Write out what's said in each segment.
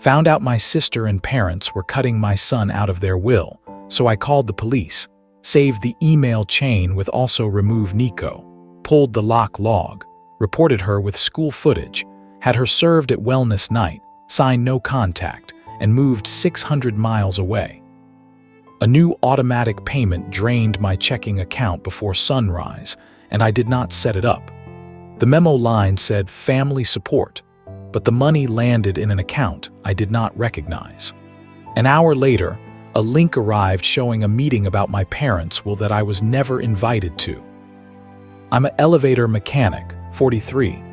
Found out my sister and parents were cutting my son out of their will, so I called the police, saved the email chain with also remove Nico, pulled the lock log, reported her with school footage, had her served at wellness night, signed no contact, and moved 600 miles away. A new automatic payment drained my checking account before sunrise, and I did not set it up. The memo line said family support, but the money landed in an account I did not recognize. An hour later, a link arrived showing a meeting about my parents that I was never invited to. I'm an elevator mechanic, 43.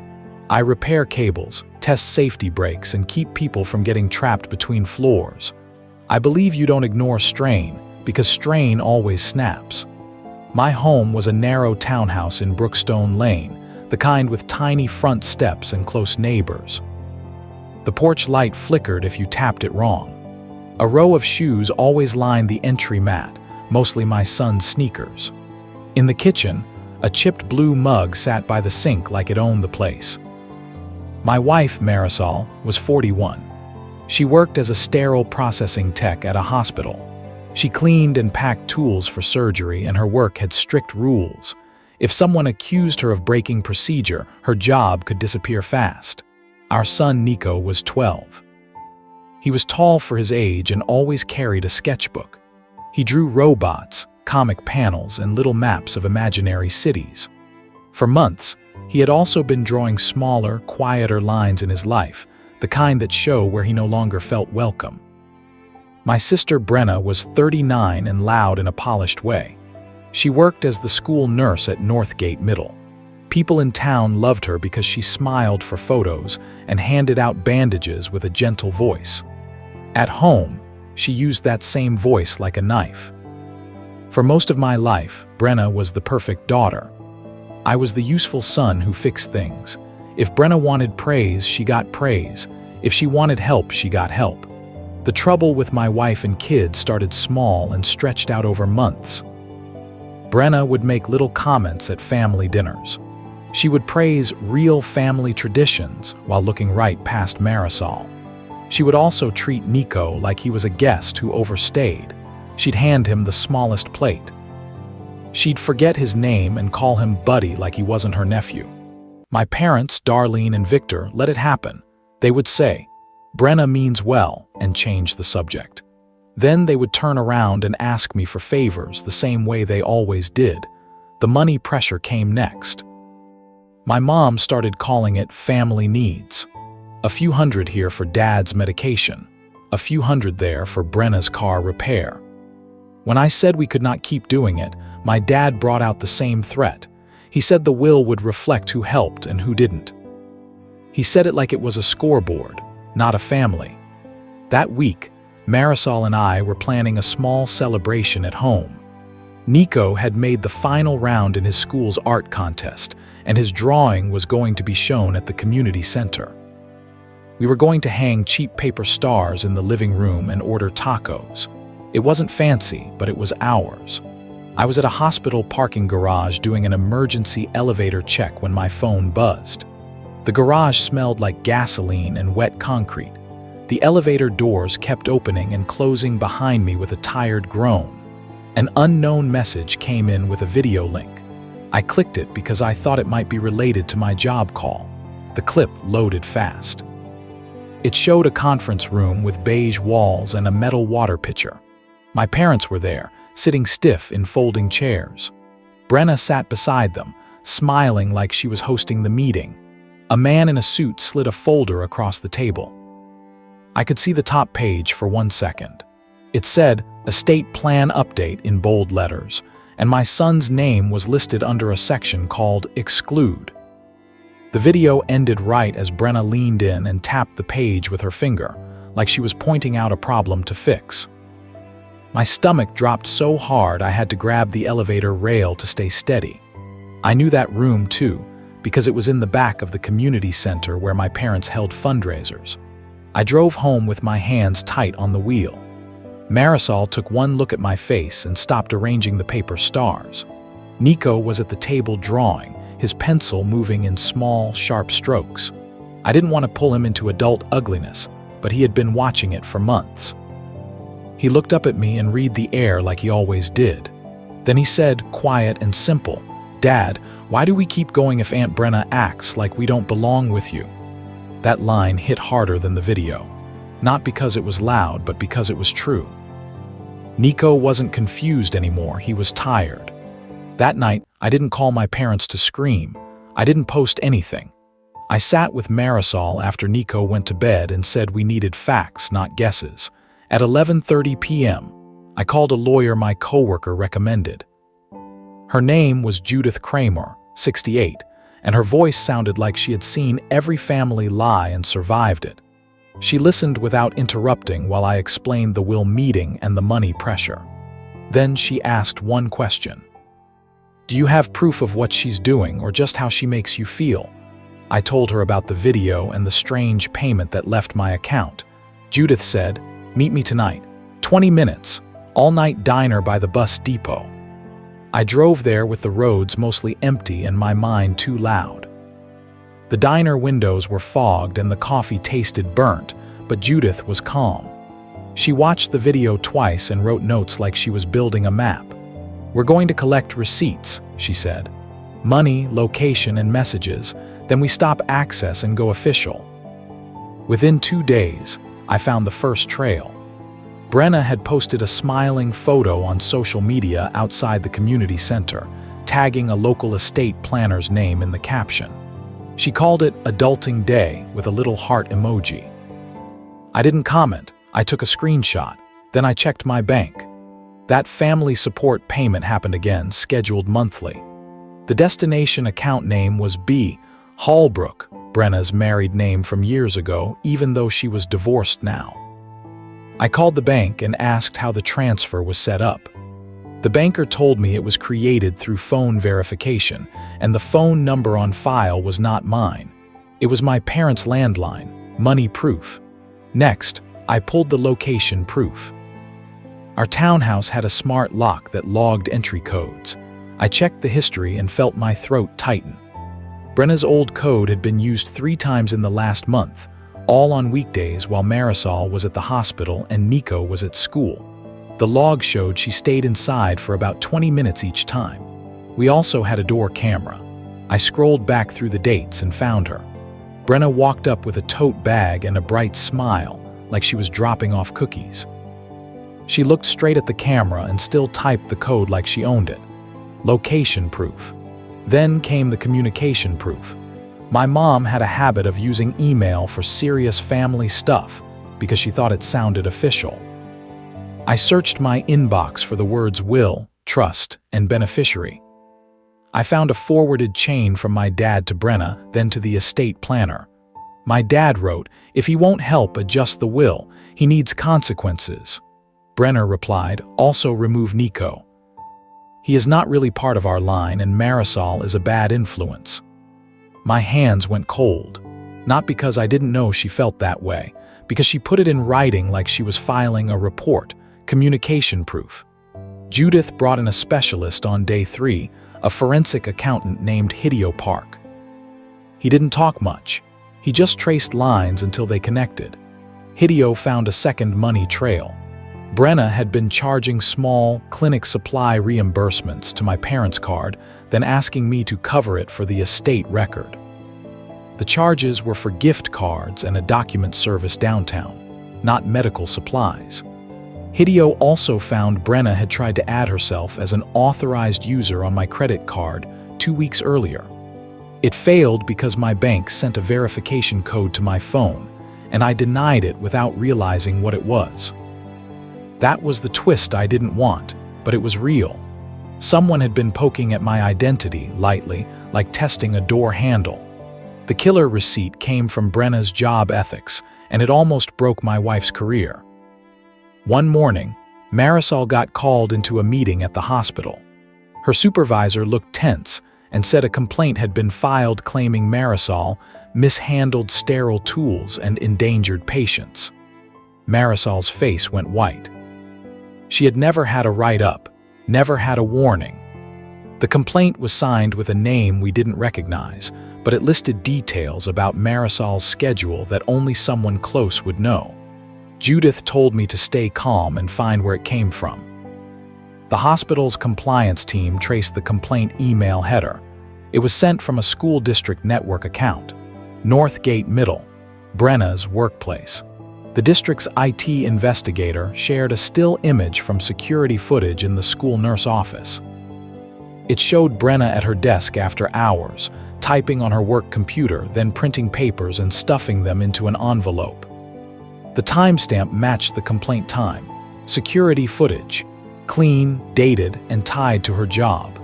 I repair cables, test safety brakes, and keep people from getting trapped between floors. I believe you don't ignore strain, because strain always snaps. My home was a narrow townhouse in Brookstone Lane, the kind with tiny front steps and close neighbors. The porch light flickered if you tapped it wrong. A row of shoes always lined the entry mat, mostly my son's sneakers. In the kitchen, a chipped blue mug sat by the sink like it owned the place. My wife, Marisol, was 41. She worked as a sterile processing tech at a hospital. She cleaned and packed tools for surgery, and her work had strict rules. If someone accused her of breaking procedure, her job could disappear fast. Our son Nico was 12. He was tall for his age and always carried a sketchbook. He drew robots, comic panels, and little maps of imaginary cities. For months, he had also been drawing smaller, quieter lines in his life, the kind that show where he no longer felt welcome. My sister Brenna was 39 and loud in a polished way. She worked as the school nurse at Northgate Middle. People in town loved her because she smiled for photos and handed out bandages with a gentle voice. At home, she used that same voice like a knife. For most of my life, Brenna was the perfect daughter. I was the useful son who fixed things. If Brenna wanted praise, she got praise. If she wanted help, she got help. The trouble with my wife and kids started small and stretched out over months. Brenna would make little comments at family dinners. She would praise real family traditions while looking right past Marisol. She would also treat Nico like he was a guest who overstayed. She'd hand him the smallest plate. She'd forget his name and call him Buddy like he wasn't her nephew. My parents, Darlene and Victor, let it happen. They would say, "Brenna means well," and change the subject. Then they would turn around and ask me for favors the same way they always did. The money pressure came next. My mom started calling it family needs. A few hundred here for Dad's medication, a few hundred there for Brenna's car repair. When I said we could not keep doing it, my dad brought out the same threat. He said the will would reflect who helped and who didn't. He said it like it was a scoreboard, not a family. That week, Marisol and I were planning a small celebration at home. Nico had made the final round in his school's art contest, and his drawing was going to be shown at the community center. We were going to hang cheap paper stars in the living room and order tacos. It wasn't fancy, but it was ours. I was at a hospital parking garage doing an emergency elevator check when my phone buzzed. The garage smelled like gasoline and wet concrete. The elevator doors kept opening and closing behind me with a tired groan. An unknown message came in with a video link. I clicked it because I thought it might be related to my job call. The clip loaded fast. It showed a conference room with beige walls and a metal water pitcher. My parents were there, sitting stiff in folding chairs. Brenna sat beside them, smiling like she was hosting the meeting. A man in a suit slid a folder across the table. I could see the top page for 1 second. It said, "Estate Plan Update" in bold letters, and my son's name was listed under a section called Exclude. The video ended right as Brenna leaned in and tapped the page with her finger, like she was pointing out a problem to fix. My stomach dropped so hard I had to grab the elevator rail to stay steady. I knew that room too, because it was in the back of the community center where my parents held fundraisers. I drove home with my hands tight on the wheel. Marisol took one look at my face and stopped arranging the paper stars. Nico was at the table drawing, his pencil moving in small, sharp strokes. I didn't want to pull him into adult ugliness, but he had been watching it for months. He looked up at me and read the air like he always did. Then he said, quiet and simple, "Dad, why do we keep going if Aunt Brenna acts like we don't belong with you?" That line hit harder than the video. Not because it was loud, but because it was true. Nico wasn't confused anymore, he was tired. That night, I didn't call my parents to scream. I didn't post anything. I sat with Marisol after Nico went to bed and said we needed facts, not guesses. At 11:30 p.m., I called a lawyer my coworker recommended. Her name was Judith Kramer, 68, and her voice sounded like she had seen every family lie and survived it. She listened without interrupting while I explained the will meeting and the money pressure. Then she asked one question. "Do you have proof of what she's doing or just how she makes you feel?" I told her about the video and the strange payment that left my account. Judith said, "Meet me tonight. 20 minutes. All-night diner by the bus depot." I drove there with the roads mostly empty and my mind too loud. The diner windows were fogged and the coffee tasted burnt, but Judith was calm. She watched the video twice and wrote notes like she was building a map. "We're going to collect receipts," she said. "Money, location, and messages. Then we stop access and go official." Within 2 days, I found the first trail. Brenna had posted a smiling photo on social media outside the community center, tagging a local estate planner's name in the caption. She called it Adulting Day with a little heart emoji. I didn't comment. I took a screenshot. Then I checked my bank. That family support payment happened again, scheduled monthly. The destination account name was B. Hallbrook, Brenna's married name from years ago, even though she was divorced now. I called the bank and asked how the transfer was set up. The banker told me it was created through phone verification, and the phone number on file was not mine. It was my parents' landline, money proof. Next, I pulled the location proof. Our townhouse had a smart lock that logged entry codes. I checked the history and felt my throat tighten. Brenna's old code had been used 3 times in the last month, all on weekdays while Marisol was at the hospital and Nico was at school. The log showed she stayed inside for about 20 minutes each time. We also had a door camera. I scrolled back through the dates and found her. Brenna walked up with a tote bag and a bright smile, like she was dropping off cookies. She looked straight at the camera and still typed the code like she owned it. Location proof. Then came the communication proof. My mom had a habit of using email for serious family stuff because she thought it sounded official. I searched my inbox for the words will, trust, and beneficiary. I found a forwarded chain from my dad to Brenna, then to the estate planner. My dad wrote, "If he won't help adjust the will, he needs consequences." Brenner replied, "Also remove Nico. He is not really part of our line and Marisol is a bad influence." My hands went cold. Not because I didn't know she felt that way, because she put it in writing like she was filing a report, communication proof. Judith brought in a specialist on day 3, a forensic accountant named Hideo Park. He didn't talk much. He just traced lines until they connected. Hideo found a second money trail. Brenna had been charging small clinic supply reimbursements to my parents' card, then asking me to cover it for the estate record. The charges were for gift cards and a document service downtown, not medical supplies. Hideo also found Brenna had tried to add herself as an authorized user on my credit card 2 weeks earlier. It failed because my bank sent a verification code to my phone, and I denied it without realizing what it was. That was the twist I didn't want, but it was real. Someone had been poking at my identity lightly, like testing a door handle. The killer receipt came from Brenna's job ethics, and it almost broke my wife's career. One morning, Marisol got called into a meeting at the hospital. Her supervisor looked tense and said a complaint had been filed claiming Marisol mishandled sterile tools and endangered patients. Marisol's face went white. She had never had a write-up, never had a warning. The complaint was signed with a name we didn't recognize, but it listed details about Marisol's schedule that only someone close would know. Judith told me to stay calm and find where it came from. The hospital's compliance team traced the complaint email header. It was sent from a school district network account. Northgate Middle, Brenna's workplace. The district's IT investigator shared a still image from security footage in the school nurse office. It showed Brenna at her desk after hours, typing on her work computer, then printing papers and stuffing them into an envelope. The timestamp matched the complaint time. Security footage, clean, dated, and tied to her job.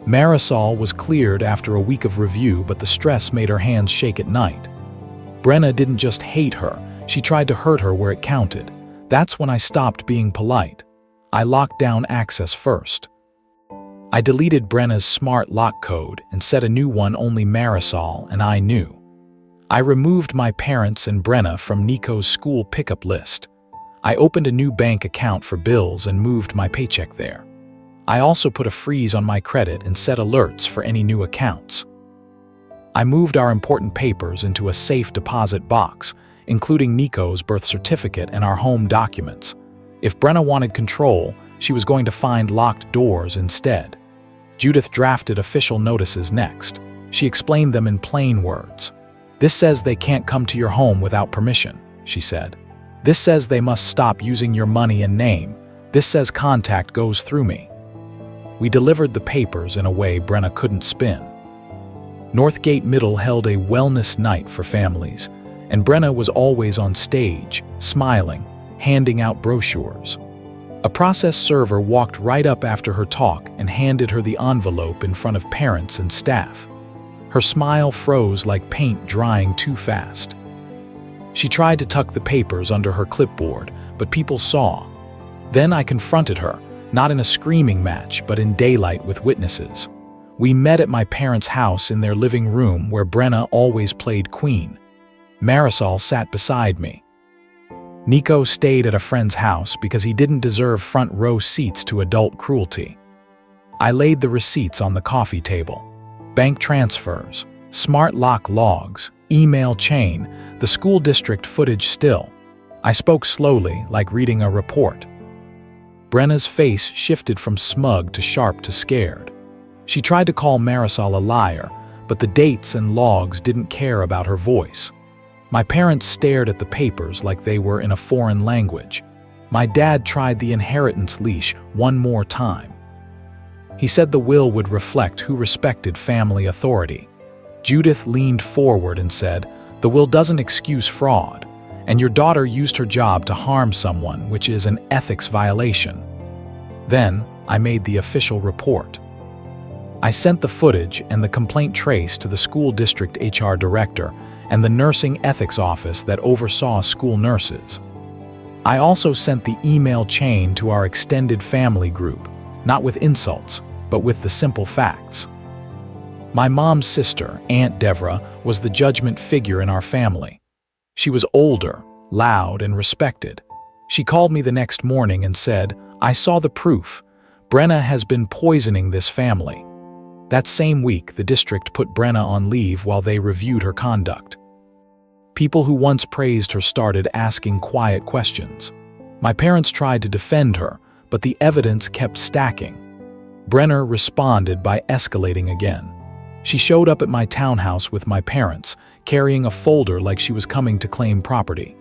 Marisol was cleared after a week of review, but the stress made her hands shake at night. Brenna didn't just hate her, she tried to hurt her where it counted. That's when I stopped being polite. I locked down access first. I deleted Brenna's smart lock code and set a new one only Marisol and I knew. I removed my parents and Brenna from Nico's school pickup list. I opened a new bank account for bills and moved my paycheck there. I also put a freeze on my credit and set alerts for any new accounts. I moved our important papers into a safe deposit box, including Nico's birth certificate and our home documents. If Brenna wanted control, she was going to find locked doors instead. Judith drafted official notices next. She explained them in plain words. "This says they can't come to your home without permission," she said. "This says they must stop using your money and name. This says contact goes through me." We delivered the papers in a way Brenna couldn't spin. Northgate Middle held a wellness night for families, and Brenna was always on stage, smiling, handing out brochures. A process server walked right up after her talk and handed her the envelope in front of parents and staff. Her smile froze like paint drying too fast. She tried to tuck the papers under her clipboard, but people saw. Then I confronted her, not in a screaming match, but in daylight with witnesses. We met at my parents' house in their living room where Brenna always played queen. Marisol sat beside me. Nico stayed at a friend's house because he didn't deserve front row seats to adult cruelty. I laid the receipts on the coffee table. Bank transfers, smart lock logs, email chain, the school district footage still. I spoke slowly, like reading a report. Brenna's face shifted from smug to sharp to scared. She tried to call Marisol a liar, but the dates and logs didn't care about her voice. My parents stared at the papers like they were in a foreign language. My dad tried the inheritance leash one more time. He said the will would reflect who respected family authority. Judith leaned forward and said, "The will doesn't excuse fraud, and your daughter used her job to harm someone, which is an ethics violation." Then I made the official report. I sent the footage and the complaint trace to the school district HR director and the nursing ethics office that oversaw school nurses. I also sent the email chain to our extended family group, not with insults, but with the simple facts. My mom's sister, Aunt Devra, was the judgment figure in our family. She was older, loud, and respected. She called me the next morning and said, "I saw the proof. Brenna has been poisoning this family." That same week, the district put Brenna on leave while they reviewed her conduct. People who once praised her started asking quiet questions. My parents tried to defend her, but the evidence kept stacking. Brenner responded by escalating again. She showed up at my townhouse with my parents, carrying a folder like she was coming to claim property.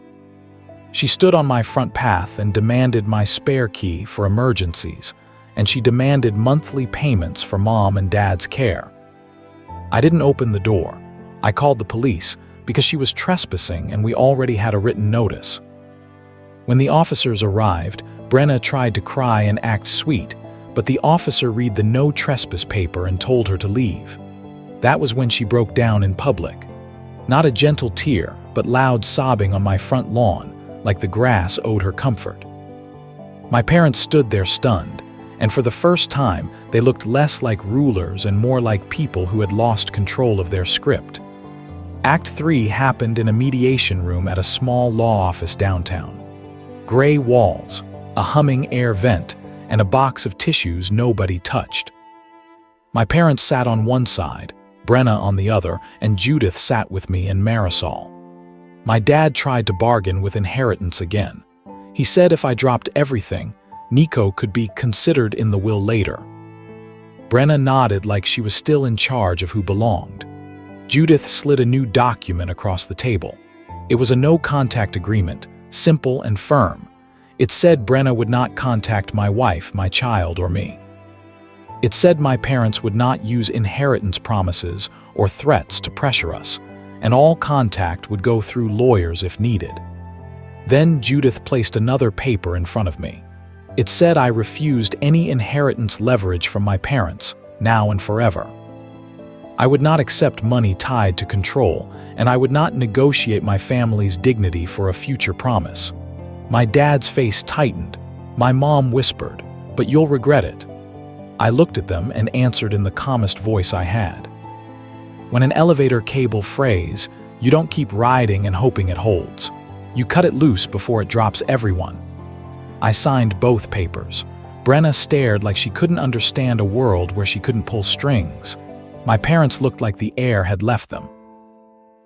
She stood on my front path and demanded my spare key for emergencies, and she demanded monthly payments for mom and dad's care. I didn't open the door. I called the police because she was trespassing and we already had a written notice. When the officers arrived, Brenna tried to cry and act sweet, but the officer read the no trespass paper and told her to leave. That was when she broke down in public. Not a gentle tear, but loud sobbing on my front lawn, like the grass owed her comfort. My parents stood there stunned, and for the first time, they looked less like rulers and more like people who had lost control of their script. Act 3 happened in a mediation room at a small law office downtown. Gray walls, a humming air vent, and a box of tissues nobody touched. My parents sat on one side, Brenna on the other, and Judith sat with me and Marisol. My dad tried to bargain with inheritance again. He said if I dropped everything, Nico could be considered in the will later. Brenna nodded like she was still in charge of who belonged. Judith slid a new document across the table. It was a no-contact agreement, simple and firm. It said Brenna would not contact my wife, my child, or me. It said my parents would not use inheritance promises or threats to pressure us, and all contact would go through lawyers if needed. Then Judith placed another paper in front of me. It said I refused any inheritance leverage from my parents, now and forever. I would not accept money tied to control, and I would not negotiate my family's dignity for a future promise. My dad's face tightened. My mom whispered, "But you'll regret it." I looked at them and answered in the calmest voice I had. When an elevator cable frays, you don't keep riding and hoping it holds. You cut it loose before it drops everyone. I signed both papers. Brenna stared like she couldn't understand a world where she couldn't pull strings. My parents looked like the air had left them.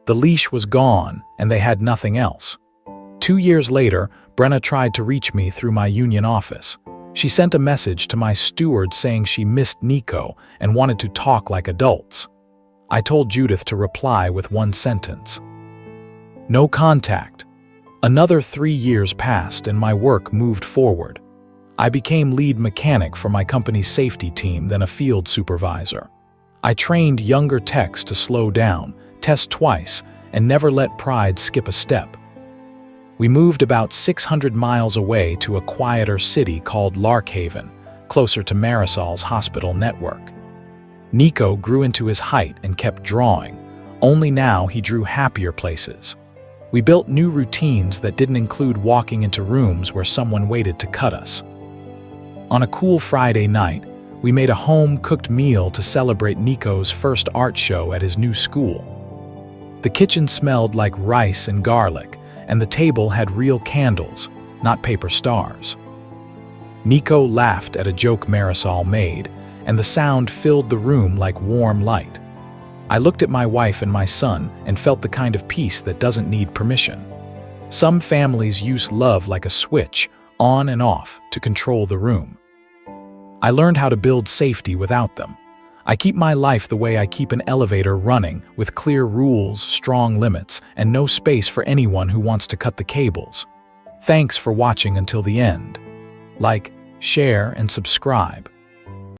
The leash was gone, and they had nothing else. 2 years later, Brenna tried to reach me through my union office. She sent a message to my steward saying she missed Nico and wanted to talk like adults. I told Judith to reply with one sentence. No contact. Another 3 years passed and my work moved forward. I became lead mechanic for my company's safety team, then a field supervisor. I trained younger techs to slow down, test twice, and never let pride skip a step. We moved about 600 miles away to a quieter city called Larkhaven, closer to Marisol's hospital network. Nico grew into his height and kept drawing, only now he drew happier places. We built new routines that didn't include walking into rooms where someone waited to cut us. On a cool Friday night, we made a home-cooked meal to celebrate Nico's first art show at his new school. The kitchen smelled like rice and garlic, and the table had real candles, not paper stars. Nico laughed at a joke Marisol made, and the sound filled the room like warm light. I looked at my wife and my son and felt the kind of peace that doesn't need permission. Some families use love like a switch, on and off, to control the room. I learned how to build safety without them. I keep my life the way I keep an elevator running, with clear rules, strong limits, and no space for anyone who wants to cut the cables. Thanks for watching until the end. Like, share, and subscribe.